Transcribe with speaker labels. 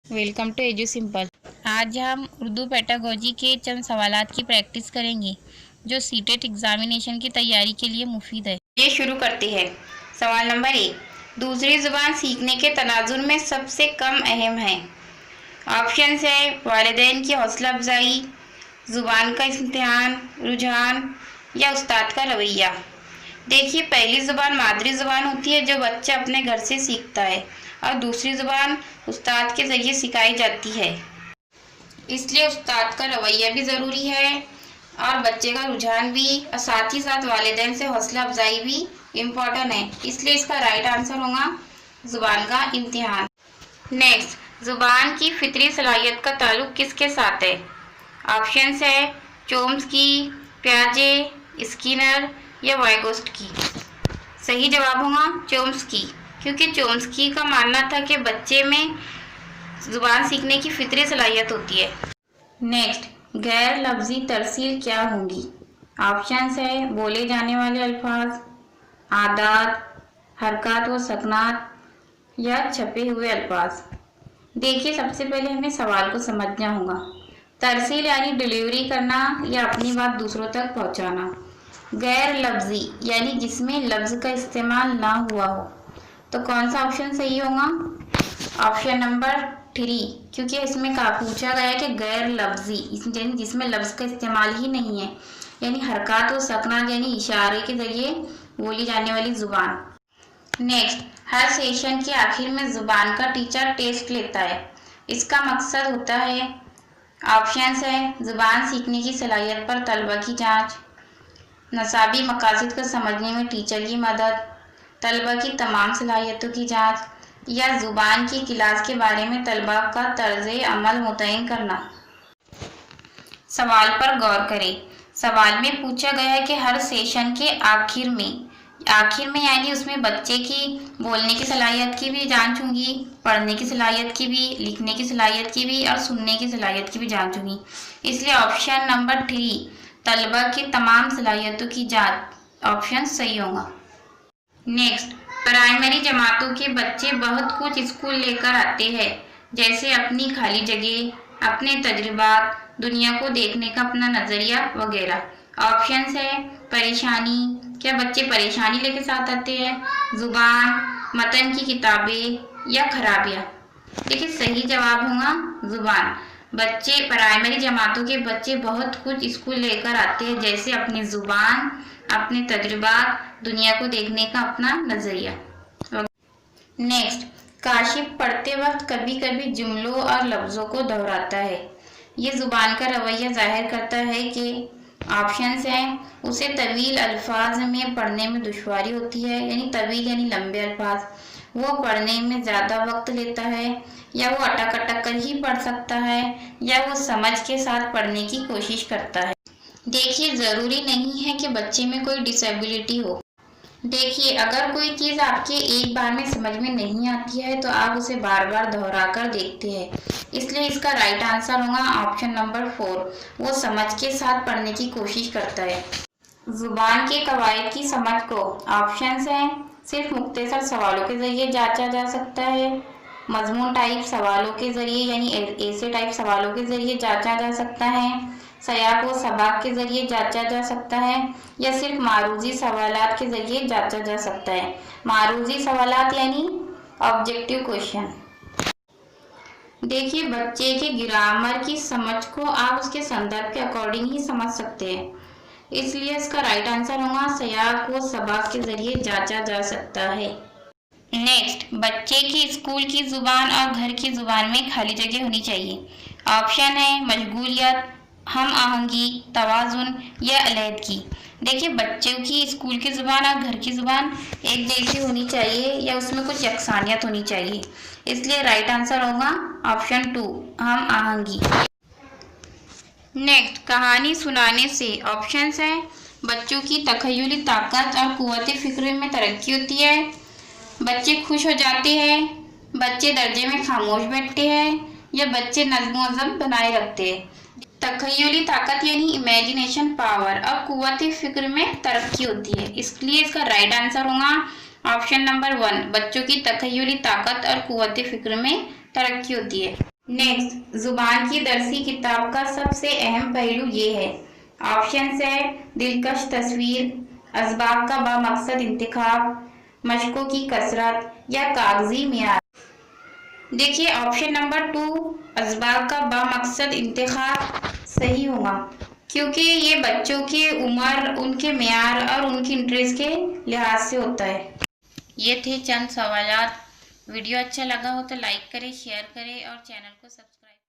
Speaker 1: Welcome to edu simple. आज हम Urdu pedagogy के चंद सवालात की प्रैक्टिस करेंगे जो सीटेट एग्जामिनेशन की तैयारी के लिए मुफीद है। ये शुरू करते हैं। सवाल नंबर 1, दूसरी ज़ुबान सीखने के तनाजुर में सबसे कम अहम है। ऑप्शन है वालिदैन की हौसला अफजाई, ज़ुबान का इम्तिहान, रुझान या उस्ताद का रवैया। देखिए, पहली ज़ुबान मादरी ज़ुबान होती है जो बच्चा अपने घर से सीखता है और दूसरी ज़ुबान उस्ताद के ज़रिए सिखाई जाती है, इसलिए उस्ताद का रवैया भी ज़रूरी है और बच्चे का रुझान भी, और साथ ही साथ वालिदैन से हौसला अफजाई भी इम्पोर्टेंट है, इसलिए इसका राइट आंसर होगा ज़ुबान का इम्तिहान। नेक्स्ट, ज़ुबान की फितरी सलाहियत का ताल्लुक किसके साथ है? ऑप्शंस है चोम्स्की, प्याजे, स्किनर या वाइगोस्की। सही जवाब होगा चोम्स्की, क्योंकि चोम्स्की का मानना था कि बच्चे में ज़ुबान सीखने की फितरी सलाहियत होती है। नेक्स्ट, गैर लफ्ज़ी तरसील क्या होंगी? ऑप्शंस है बोले जाने वाले अल्फाज, आदात, हरकत व सकनात या छपे हुए अल्फाज। देखिए, सबसे पहले हमें सवाल को समझना होगा। तरसील यानी डिलीवरी करना या अपनी बात दूसरों तक पहुंचाना। गैर लफ्ज़ी यानी जिसमें लफ्ज़ का इस्तेमाल ना हुआ हो, तो कौन सा ऑप्शन सही होगा? ऑप्शन नंबर 3, क्योंकि इसमें पूछा गया है कि गैर लफ्ज़ी यानी जिसमें लफ्ज़ का इस्तेमाल ही नहीं है, यानी हरकत व सकनात यानी इशारे के ज़रिए बोली जाने वाली ज़ुबान। नेक्स्ट, हर सेशन के आखिर में ज़ुबान का टीचर टेस्ट लेता है। इसका मकसद होता है, ऑप्शंस है ज़ुबान सीखने की सलाहियत पर तलबा की जाँच, नसाबी मकासद को समझने में टीचर की मदद, तलबा की तमाम सलाहियतों की जाँच या ज़ुबान की क्लास के बारे में तलबा का तर्ज अमल मुतय्यन करना। सवाल पर गौर करें। सवाल में पूछा गया है कि हर सेशन के आखिर में यानी उसमें बच्चे की बोलने की सलाहियत की भी जांच होगी, पढ़ने की सलाहियत की भी, लिखने की सलाहियत की भी और सुनने की सलाहियत की भी जांच होगी। इसलिए ऑप्शन नंबर 3, तलबा की तमाम सलाहियतों की जांच, ऑप्शन सही होगा। नेक्स्ट, प्राइमरी जमातों के बच्चे बहुत कुछ स्कूल लेकर आते हैं, जैसे अपनी खाली जगह, अपने तजुर्बात, दुनिया को देखने का अपना नज़रिया वगैरह। ऑप्शंस है परेशानी, क्या बच्चे परेशानी लेके साथ आते हैं, ज़ुबान, मतन की किताबें या खराबियाँ। देखिए, सही जवाब होगा ज़ुबान। बच्चे प्राइमरी जमातों के बच्चे बहुत कुछ स्कूल लेकर आते हैं, जैसे अपनी ज़ुबान, अपने तजुर्बात, दुनिया को देखने का अपना नज़रिया। नेक्स्ट, काशिफ पढ़ते वक्त कभी कभी जुमलों और लफ्ज़ों को दोहराता है। ये ज़ुबान का रवैया जाहिर करता है कि ऑप्शंस हैं उसे तवील अल्फाज में पढ़ने में दुश्वारी होती है, यानी तवील यानी लंबे अल्फाज, वो पढ़ने में ज़्यादा वक्त लेता है, या वो अटक अटक कर ही पढ़ सकता है, या वो समझ के साथ पढ़ने की कोशिश करता है। देखिए, ज़रूरी नहीं है कि बच्चे में कोई डिसेबिलिटी हो। देखिए, अगर कोई चीज़ आपके एक बार में समझ में नहीं आती है तो आप उसे बार बार दोहरा कर देखते हैं, इसलिए इसका राइट आंसर होगा ऑप्शन नंबर 4, वो समझ के साथ पढ़ने की कोशिश करता है। ज़ुबान के कवायद की समझ को ऑप्शंस हैं सिर्फ मुख्तसर सवालों के ज़रिए जांचा जा सकता है, मजमून टाइप सवालों के ज़रिए यानी ऐसे टाइप सवालों के ज़रिए जांचा जा सकता है, सयाक व सबाक के ज़रिए जांचा जा सकता है, या सिर्फ मारूजी सवालात के ज़रिए जांचा जा सकता है। मारूजी सवालात यानी ऑब्जेक्टिव क्वेश्चन। देखिए, बच्चे के ग्रामर की समझ को आप उसके संदर्भ के अकॉर्डिंग ही समझ सकते हैं, इसलिए इसका राइट आंसर होगा सयाक व सबाक के ज़रिए जांचा जा सकता है। नेक्स्ट, बच्चे की स्कूल की ज़ुबान और घर की ज़ुबान में खाली जगह होनी चाहिए। ऑप्शन है मशगूलियत, हम आहंगी, तवाज़ुन या अलहदगी। देखिए, बच्चों की स्कूल की ज़ुबान और घर की ज़ुबान एक जैसी होनी चाहिए या उसमें कुछ यकसानियत होनी चाहिए, इसलिए राइट आंसर होगा ऑप्शन 2, हम आहंगी। नेक्स्ट, कहानी सुनाने से ऑप्शंस हैं बच्चों की तख़य्युली ताकत और क़ुव्वत फ़िक्र में तरक्की होती है, बच्चे खुश हो जाते हैं, बच्चे दर्जे में खामोश बैठते हैं, या बच्चे नज़्म व ज़ब्त बनाए रखते हैं। तख़य्युली ताकत यानी इमेजिनेशन पावर और क़ुव्वत फ़िक्र में तरक्की होती है, इसलिए इसका राइट आंसर होगा ऑप्शन नंबर 1, बच्चों की तख़य्युली ताकत और क़ुव्वत फ़िक्र में तरक्की होती है। نیکسٹ، زبان کی درسی کتاب کا سب سے اہم پہلو یہ ہے۔ آپشنز ہے: دلکش تصویر، اسباق کا بامقصد انتخاب، مشقوں کی کثرت یا کاغذی معیار۔ دیکھیے آپشن نمبر 2 اسباق کا بامقصد انتخاب صحیح ہوگا، کیونکہ یہ بچوں کی عمر، ان کے معیار اور ان کی انٹرسٹ کے لحاظ سے ہوتا ہے۔ یہ تھے چند سوالات۔ ویڈیو اچھا لگا ہو تو لائک کریں، شیئر کریں اور چینل کو سبسکرائب